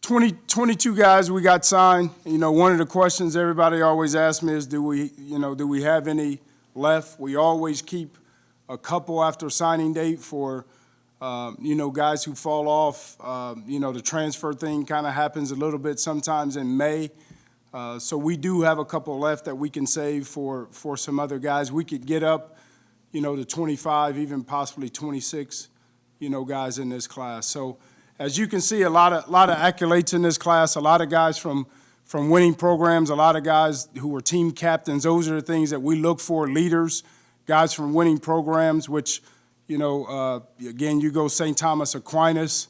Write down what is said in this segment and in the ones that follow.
22 guys we got signed. You know, one of the questions everybody always asks me is, do we have any left? We always keep a couple after signing date for, you know, guys who fall off. You know, the transfer thing kind of happens a little bit sometimes in May. So we do have a couple left that we can save for some other guys. We could get up, you know, to 25, even possibly 26, you know, guys in this class. So as you can see, a lot of accolades in this class, a lot of guys from winning programs, a lot of guys who were team captains. Those are the things that we look for, leaders, guys from winning programs, which, you know, again, you go St. Thomas Aquinas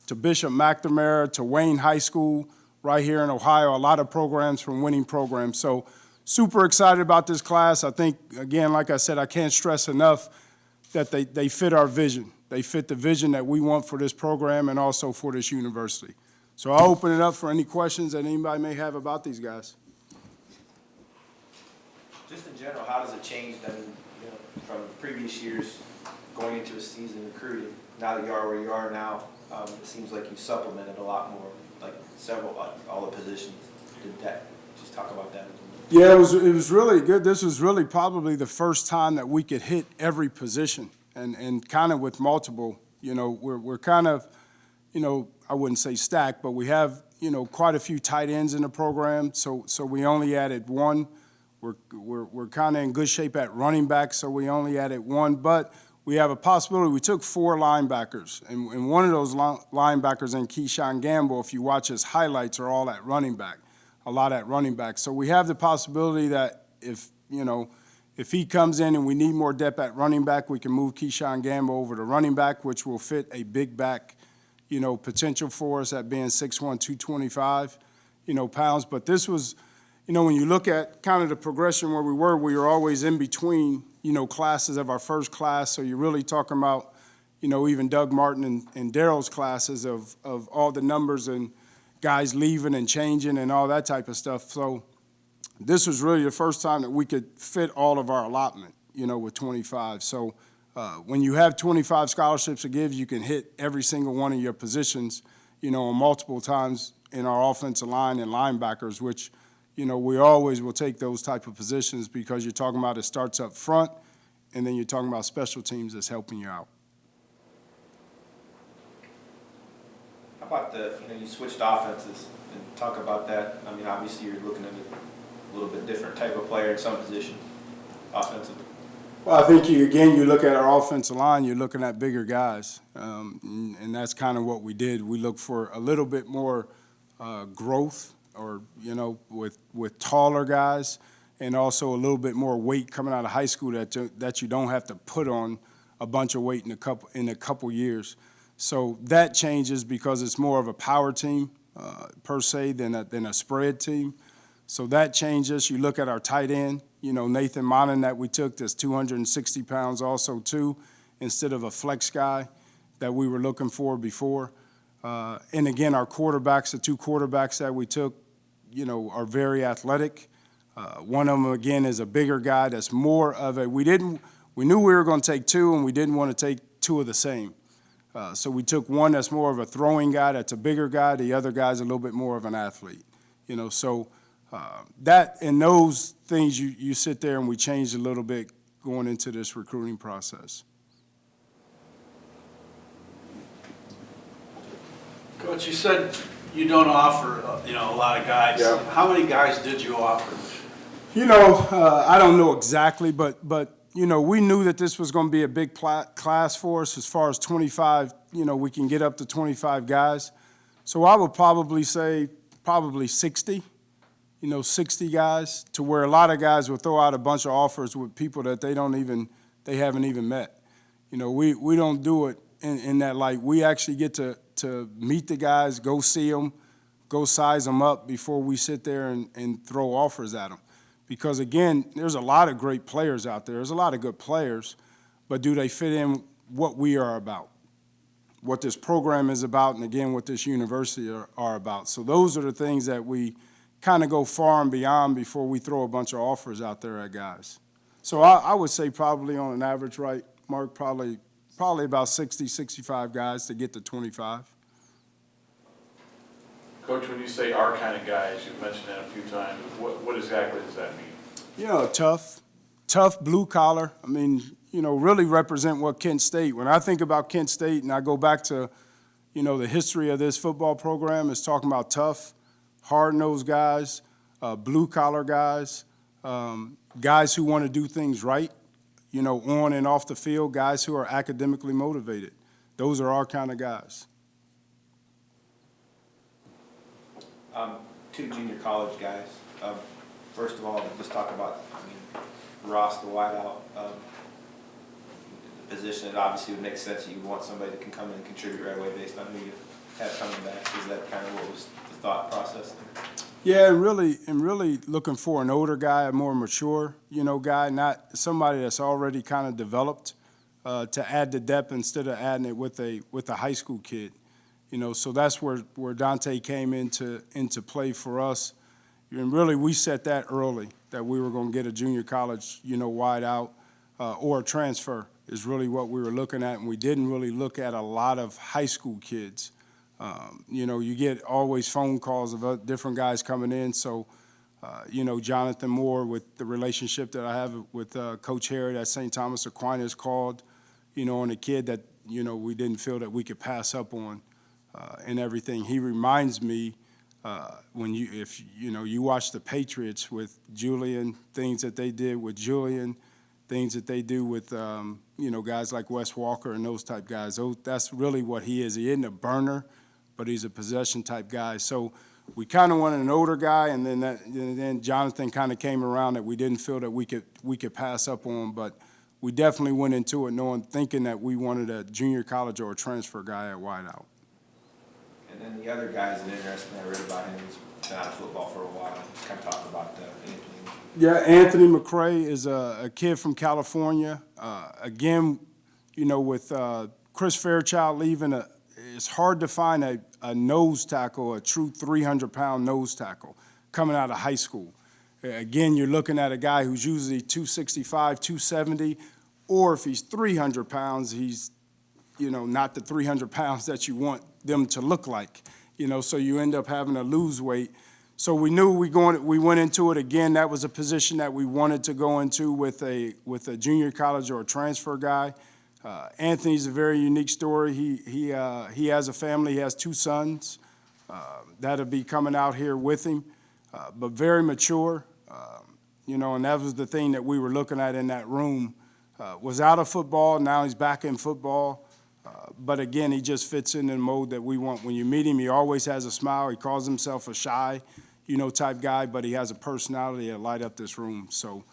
to Bishop McNamara to Wayne High School right here in Ohio, a lot of programs from winning programs. So super excited about this class. I think, again, like I said, I can't stress enough that they fit our vision. They fit the vision that we want for this program and also for this university. So I'll open it up for any questions that anybody may have about these guys. Just in general, how does it change, I mean, you know, from previous years going into a season recruiting? Now that you are where you are now, it seems like you supplemented a lot more, like all the positions. Did that, just talk about that. Yeah, it was really good. This was really probably the first time that we could hit every position and kind of with multiple. You know, we're kind of, you know, I wouldn't say stacked, but we have, you know, quite a few tight ends in the program. So we only added one. We're kind of in good shape at running back, so we only added one. But we have a possibility. We took 4 linebackers, and one of those linebackers in Keyshawn Gamble, if you watch his highlights, are all at running back, a lot at running back. So we have the possibility that if, you know, if he comes in and we need more depth at running back, we can move Keyshawn Gamble over to running back, which will fit a big back, you know, potential for us at being 6'1", 225, you know, pounds. But this was, you know, when you look at kind of the progression where we were always in between, you know, classes of our first class. So you're really talking about, you know, even Doug Martin and Daryl's classes of all the numbers and guys leaving and changing and all that type of stuff. So this was really the first time that we could fit all of our allotment, you know, with 25. So when you have 25 scholarships to give, you can hit every single one of your positions, you know, multiple times in our offensive line and linebackers, which, you know, we always will take those type of positions because you're talking about it starts up front, and then you're talking about special teams that's helping you out. How about you switched offenses and talk about that. I mean, obviously you're looking at a little bit different type of player in some positions, offensively. Well, I think, you look at our offensive line, you're looking at bigger guys, and that's kind of what we did. We look for a little bit more growth, or, you know, with taller guys, and also a little bit more weight coming out of high school that you don't have to put on a bunch of weight in a couple years. So that changes because it's more of a power team per se than a spread team. So that changes. You look at our tight end, you know, Nathan Monin that we took that's 260 pounds also too, instead of a flex guy that we were looking for before. And again, our quarterbacks, the 2 quarterbacks that we took, you know, are very athletic. One of them, again, is a bigger guy that's more of a, we knew we were going to take 2, and we didn't want to take 2 of the same. So we took one that's more of a throwing guy, that's a bigger guy. The other guy's a little bit more of an athlete, you know. So that and those things you sit there and we changed a little bit going into this recruiting process. Coach, you said you don't offer, you know, a lot of guys. Yeah. How many guys did you offer? You know, I don't know exactly, but you know, we knew that this was going to be a big class for us as far as 25. You know, we can get up to 25 guys. So I would probably say 60. You know, 60 guys, to where a lot of guys will throw out a bunch of offers with people that they haven't even met. You know, we don't do it in that light. We actually get to meet the guys, go see them, go size them up before we sit there and throw offers at them. Because, again, there's a lot of great players out there. There's a lot of good players, but do they fit in what we are about, what this program is about, and, again, what this university are about? So those are the things that we kind of go far and beyond before we throw a bunch of offers out there at guys. So I would say probably on an average, right, Mark, probably about 60, 65 guys to get to 25. Coach, when you say our kind of guys, you've mentioned that a few times, what exactly does that mean? You know, tough blue collar. I mean, you know, really represent what Kent State. When I think about Kent State and I go back to, you know, the history of this football program, is talking about tough, hard-nosed guys, blue collar guys, guys who want to do things right, you know, on and off the field, guys who are academically motivated. Those are our kind of guys. Two junior college guys. First of all, let's talk about, Ross, the wideout. The position, it obviously would make sense that you want somebody that can come in and contribute right away based on who you have coming back. Is that kind of what was the thought process there? Yeah, and really looking for an older guy, a more mature, you know, guy, not somebody that's already kind of developed, to add the depth instead of adding it with a high school kid. You know, so that's where Dante came into play for us. And really, we set that early, that we were going to get a junior college, you know, wide out, or a transfer is really what we were looking at. And we didn't really look at a lot of high school kids. You know, you get always phone calls of different guys coming in. So, you know, Jonathan Moore, with the relationship that I have with Coach Harry at St. Thomas Aquinas, called, you know, on a kid that, you know, we didn't feel that we could pass up on. And everything. He reminds me when if you watch the Patriots with Julian, things that they did with Julian, things that they do with you know, guys like Wes Walker and those type guys. That's really what he is. He isn't a burner, but he's a possession type guy. So we kind of wanted an older guy, and then Jonathan kind of came around that we didn't feel that we could pass up on, but we definitely went into it thinking that we wanted a junior college or a transfer guy at wideout. And then the other guy is an interesting, I read about him, he's been out of football for a while. Just kind of talk about Anthony. Yeah, Anthony McCray is a kid from California. Again, you know, with Chris Fairchild leaving, it's hard to find a nose tackle, a true 300-pound nose tackle coming out of high school. Again, you're looking at a guy who's usually 265, 270, or if he's 300 pounds, he's, you know, not the 300 pounds that you want them to look like, you know, so you end up having to lose weight. So we knew we went into it again. That was a position that we wanted to go into with a junior college or a transfer guy. Anthony's a very unique story. He has a family. He has two sons that'll be coming out here with him, but very mature, you know, and that was the thing that we were looking at in that room. Was out of football. Now he's back in football. But again, he just fits in the mode that we want. When you meet him, he always has a smile. He calls himself a shy, you know, type guy, but he has a personality that light up this room. So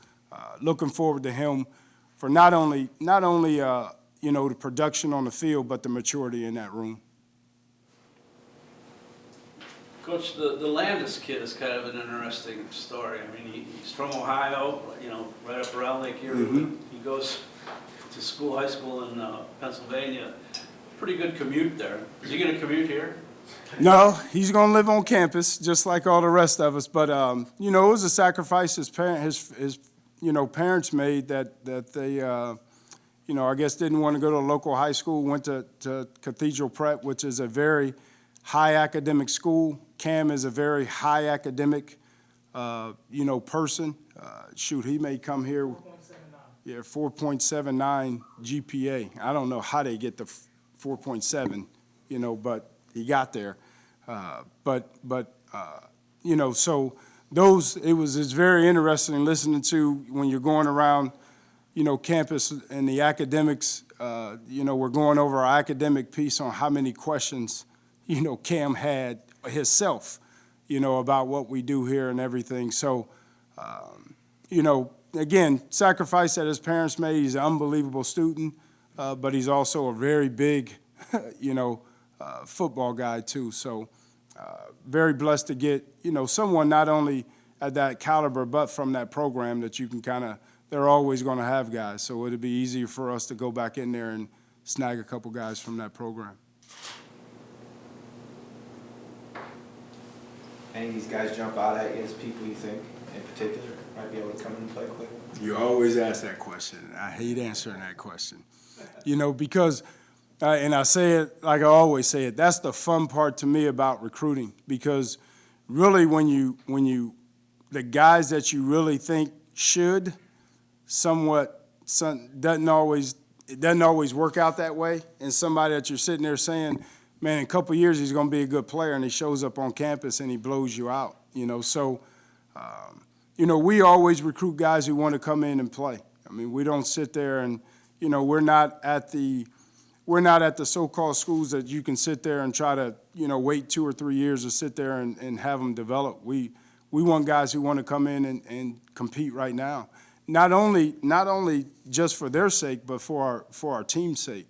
looking forward to him for not only you know, the production on the field, but the maturity in that room. Coach, the Landis kid is kind of an interesting story. I mean, he's from Ohio, you know, right up around Lake Erie. Mm-hmm. He goes to high school in Pennsylvania. Pretty good commute there. Is he going to commute here? No, he's going to live on campus just like all the rest of us. But you know, it was a sacrifice his you know, parents made that they you know, I guess didn't want to go to a local high school. Went to Cathedral Prep, which is a very high academic school. Cam is a very high academic you know, person. Shoot, he may come here. 4.79. Yeah, 4.79 GPA. I don't know how they get the 4.7, you know, but he got there. You know, so it's very interesting listening to when you're going around, you know, campus and the academics, you know, we're going over our academic piece on how many questions, you know, Cam had himself, you know, about what we do here and everything. So, you know, again, sacrifice that his parents made. He's an unbelievable student, but he's also a very big, you know, football guy too. So very blessed to get, you know, someone not only at that caliber, but from that program that you can they're always going to have guys. So it'd be easier for us to go back in there and snag a couple guys from that program. Any of these guys jump out at you as people you think in particular might be able to come in and play quick? You always ask that question. I hate answering that question. You know, because And I say it like I always say it, that's the fun part to me about recruiting, because really the guys that you really think should it doesn't always work out that way. And somebody that you're sitting there saying, man, in a couple of years he's going to be a good player, and he shows up on campus and he blows you out, So, we always recruit guys who want to come in and play. I mean, we don't sit there and, we're not at the so-called schools that you can sit there and try to, wait 2 or 3 years to sit there and have them develop. We want guys who want to come in and compete right now. Not only just for their sake, but for our team's sake.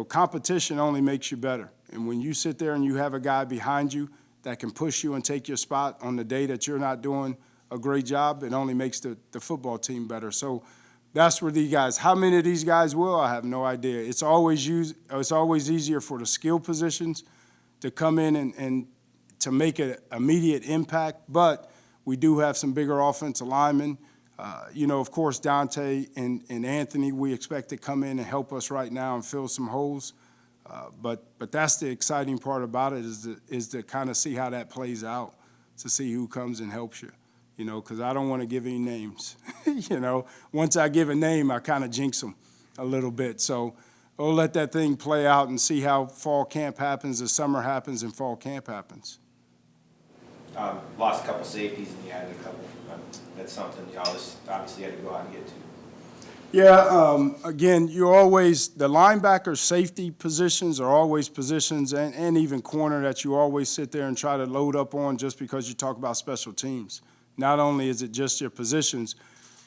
Competition only makes you better. And when you sit there and you have a guy behind you that can push you and take your spot on the day that you're not doing a great job, it only makes the football team better. So that's where these guys, how many of these guys will, I have no idea. It's always easier for the skill positions to come in and to make an immediate impact, but we do have some bigger offensive linemen. Of course, Dante and Anthony, we expect to come in and help us right now and fill some holes. But that's the exciting part about it, is to kind of see how that plays out, to see who comes and helps you. Because I don't want to give any names. Once I give a name, I kind of jinx them a little bit. So we'll let that thing play out and see how fall camp happens, the summer happens, and fall camp happens. Lost a couple safeties and you added a couple. That's something you obviously had to go out and get to. Yeah, again, the linebacker safety positions are always positions, and even corner, that you always sit there and try to load up on just because you talk about special teams. Not only is it just your positions,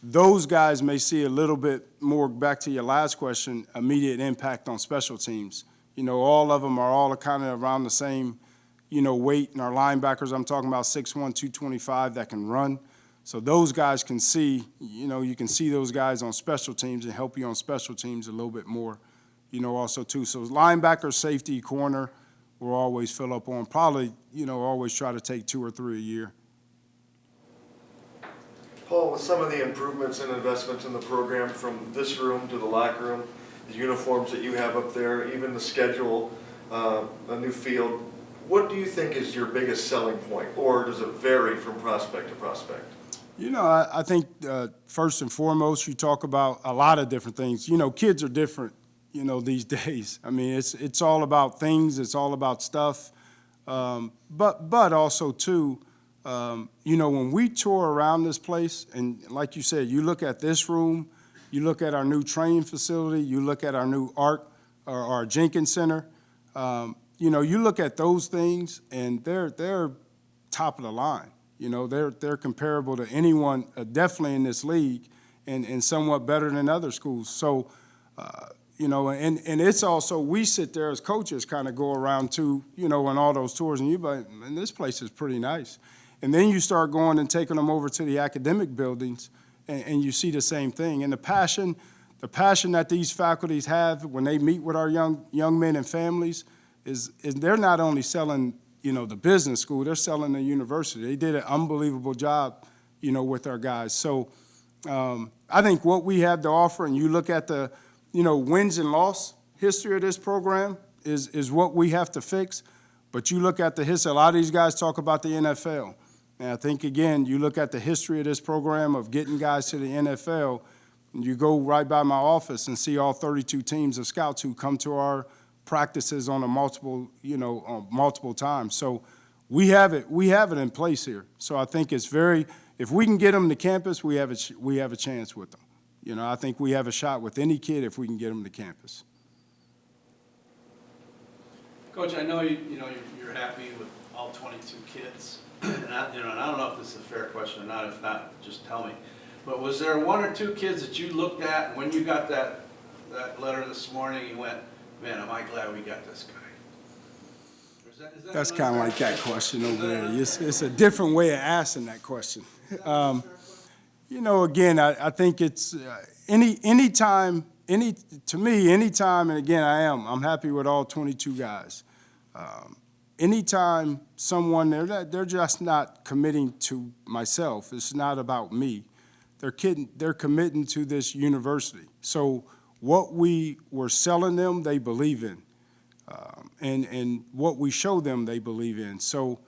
those guys may see a little bit more, back to your last question, immediate impact on special teams. All of them are all kind of around the same, weight. And our linebackers, I'm talking about 6'1", 225 that can run. So those guys can see, you can see those guys on special teams and help you on special teams a little bit more, also too. So linebacker, safety, corner, we'll always fill up on. Probably, always try to take 2 or 3 a year. Paul, with some of the improvements and investments in the program, from this room to the locker room, the uniforms that you have up there, even the schedule, a new field, what do you think is your biggest selling point, or does it vary from prospect to prospect? I think first and foremost, you talk about a lot of different things. Kids are different, these days. I mean, it's all about things. It's all about stuff. But also, too, when we tour around this place, and like you said, you look at this room, you look at our new training facility, you look at our new art, or our Jenkins Center, you look at those things, and they're top of the line. They're comparable to anyone, definitely in this league, and somewhat better than other schools. So, and it's also, we sit there as coaches, kind of go around too, on all those tours, and you're like, man, this place is pretty nice. And then you start going and taking them over to the academic buildings, and you see the same thing. And the passion that these faculties have when they meet with our young men and families is they're not only selling, the business school, they're selling the university. They did an unbelievable job, with our guys. So I think what we have to offer, and you look at the, wins and loss history of this program is what we have to fix. But you look at the history, a lot of these guys talk about the NFL. And I think, again, you look at the history of this program of getting guys to the NFL, and you go right by my office and see all 32 teams of scouts who come to our practices on multiple times. So we have it in place here. So I think it's if we can get them to campus, we have a chance with them. I think we have a shot with any kid if we can get them to campus. Coach, I know you're happy with all 22 kids. And I don't know if this is a fair question or not. If not, just tell me. But was there 1 or 2 kids that you looked at, and when you got that letter this morning, you went, man, am I glad we got this guy? Is that That's kind of like that question over there. It's a different way of asking that question. Again, I think it's anytime, and again, I'm happy with all 22 guys. Anytime someone, they're just not committing to myself. It's not about me. They're committing to this university. So what we were selling them, they believe in. And what we show them, they believe in. So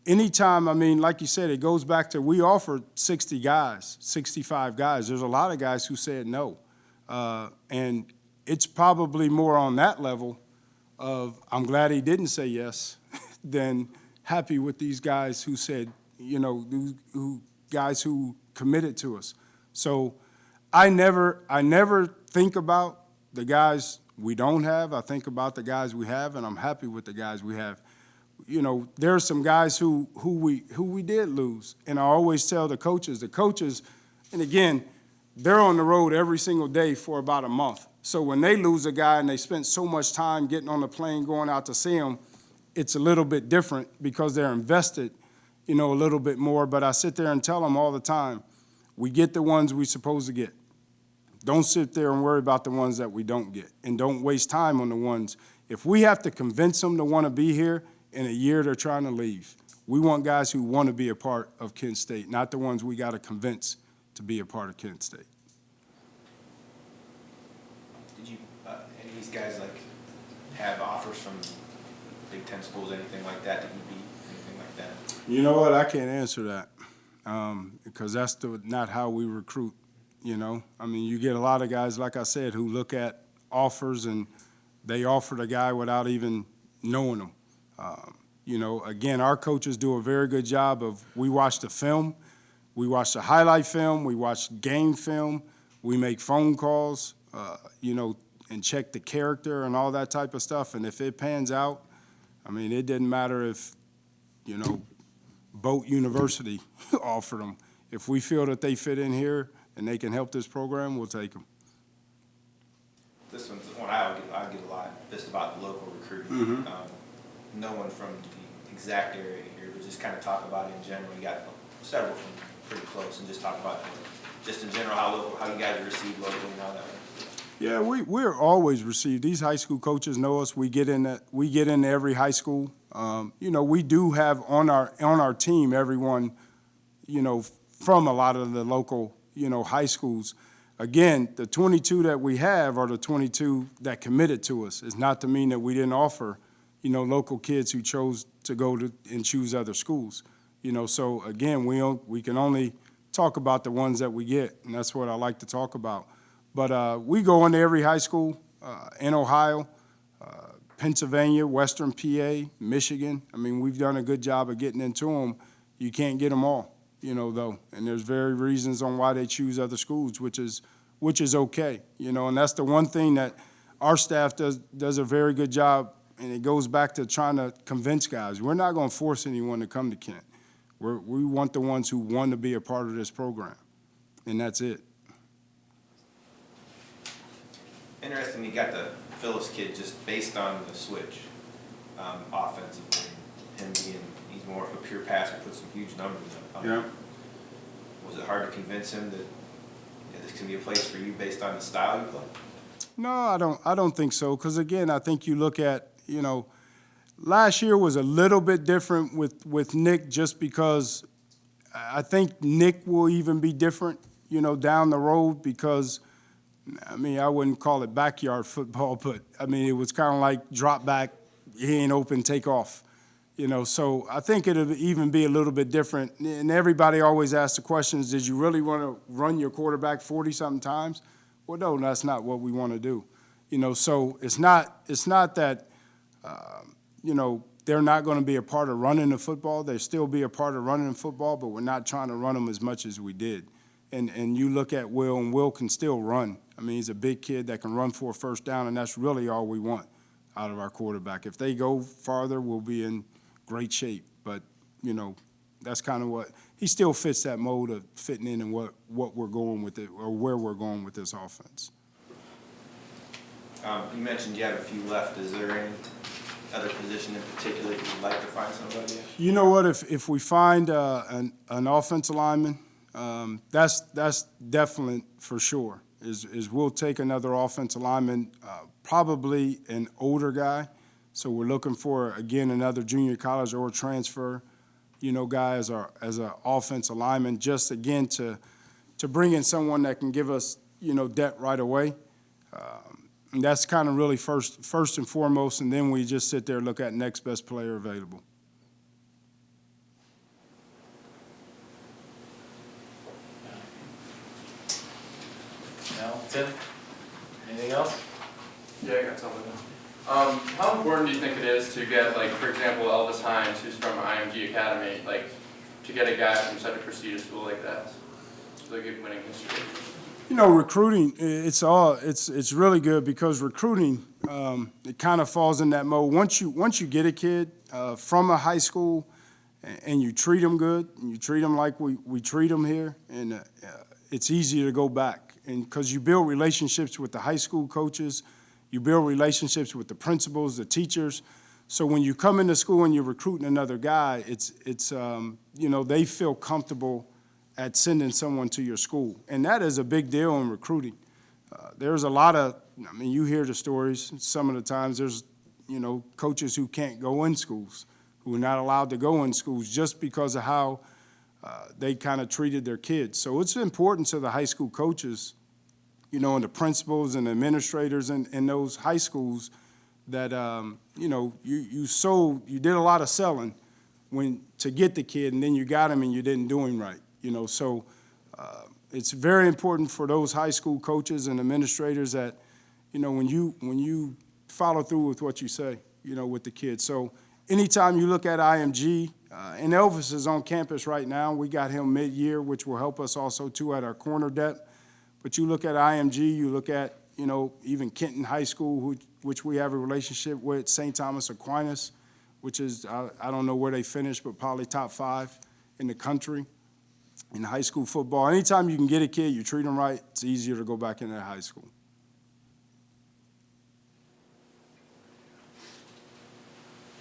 anytime, I mean, like you said, it goes back to we offered 60 guys, 65 guys. There's a lot of guys who said no. And it's probably more on that level of I'm glad he didn't say yes than happy with these guys who said, you know, guys who committed to us. So I never think about the guys we don't have. I think about the guys we have, and I'm happy with the guys we have. You know, there are some guys who we did lose, and I always tell the coaches, and again, they're on the road every single day for about a month. So when they lose a guy and they spent so much time getting on the plane, going out to see him, it's a little bit different because they're invested, you know, a little bit more. But I sit there and tell them all the time, we get the ones we're supposed to get. Don't sit there and worry about the ones that we don't get, and don't waste time on the ones. If we have to convince them to want to be here in a year they're trying to leave, we want guys who want to be a part of Kent State, not the ones we got to convince to be a part of Kent State. Did you, any of these guys like have offers from Big Ten schools, anything like that? Did you beat anything like that? You know what? I can't answer that because that's not how we recruit. You know, I mean, you get a lot of guys, like I said, who look at offers and they offer the guy without even knowing them. You know, again, our coaches do a very good job of, we watch the film, we watch the highlight film, we watch game film, we make phone calls, you know, and check the character and all that type of stuff. And if it pans out, I mean, it didn't matter if, you know, Boat University offered them. If we feel that they fit in here and they can help this program, we'll take them. This one's one I get a lot, just about the local recruiting. Mm-hmm. No one from the exact area here, but just kind of talk about it in general. You got several from pretty close, and just talk about just in general how you guys are received locally and all that. Yeah, we're always received. These high school coaches know us. We get in every high school. You know, we do have on our team everyone, you know, from a lot of the local, you know, high schools. Again, the 22 that we have are the 22 that committed to us. It's not to mean that we didn't offer, you know, local kids who chose to go to and choose other schools. You know, so again, we can only talk about the ones that we get, and that's what I like to talk about. But we go into every high school in Ohio, Pennsylvania, Western PA, Michigan. I mean, we've done a good job of getting into them. You can't get them all, you know, though. And there's very reasons on why they choose other schools, which is okay, you know. And that's the one thing that our staff does a very good job, and it goes back to trying to convince guys. We're not going to force anyone to come to Kent. We want the ones who want to be a part of this program, and that's it. Interesting, you got the Phillips kid just based on the switch offensively. Him he's more of a pure passer, put some huge numbers up. Yeah. Was it hard to convince him that this can be a place for you based on the style you play? No, I don't think so. Because again, I think you look at, you know, last year was a little bit different with Nick, just because I think Nick will even be different, you know, down the road, because I mean, I wouldn't call it backyard football, but I mean, it was kind of like drop back, he ain't open, take off. You know, so I think it'll even be a little bit different. And everybody always asks the questions, did you really want to run your quarterback 40-something times? Well, no, that's not what we want to do. You know, so it's not that, you know, they're not going to be a part of running the football. They'll still be a part of running the football, but we're not trying to run them as much as we did. And you look at Will, and Will can still run. I mean, he's a big kid that can run for a first down, and that's really all we want out of our quarterback. If they go farther, we'll be in great shape. But, you know, that's kind of what – he still fits that mode of fitting in and what we're going with it, or where we're going with this offense. You mentioned you have a few left. Is there any other position in particular that you'd like to find somebody in? You know what? If we find an offensive lineman, that's definite for sure. Is we'll take another offensive lineman, probably an older guy. So we're looking for, again, another junior college or transfer, you know, guy as an offensive lineman, just again to bring in someone that can give us, you know, depth right away. And that's kind of really first and foremost, and then we just sit there and look at next best player available. No, Tim? Anything else? Yeah, I got something. How important do you think it is to get, like, for example, Elvis Hines, who's from IMG Academy, like, to get a guy from such a prestigious school like that? So they get winning history. You know, recruiting, it's really good because recruiting, it kind of falls in that mode. Once you get a kid from a high school and you treat them good, and you treat them like we treat them here, and it's easier to go back. And because you build relationships with the high school coaches, you build relationships with the principals, the teachers. So when you come into school and you're recruiting another guy, it's you know, they feel comfortable at sending someone to your school. And that is a big deal in recruiting. There's a lot of, I mean, you hear the stories. Some of the times there's, you know, coaches who can't go in schools, who are not allowed to go in schools just because of how they kind of treated their kids. So it's important to the high school coaches, you know, and the principals and administrators in those high schools that, you know, you did a lot of selling to get the kid, and then you got him and you didn't do him right. You know, so it's very important for those high school coaches and administrators that, you know, when you follow through with what you say, you know, with the kids. So anytime you look at IMG, and Elvis is on campus right now. We got him mid-year, which will help us also too at our corner depth. But you look at IMG, you look at, you know, even Kenton High School, which we have a relationship with, St. Thomas Aquinas, which is I don't know where they finished, but probably top 5 in the country in high school football. Anytime you can get a kid, you treat them right, it's easier to go back into high school.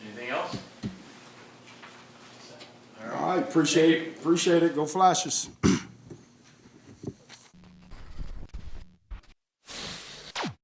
Anything else? All right, appreciate it. Go Flashes.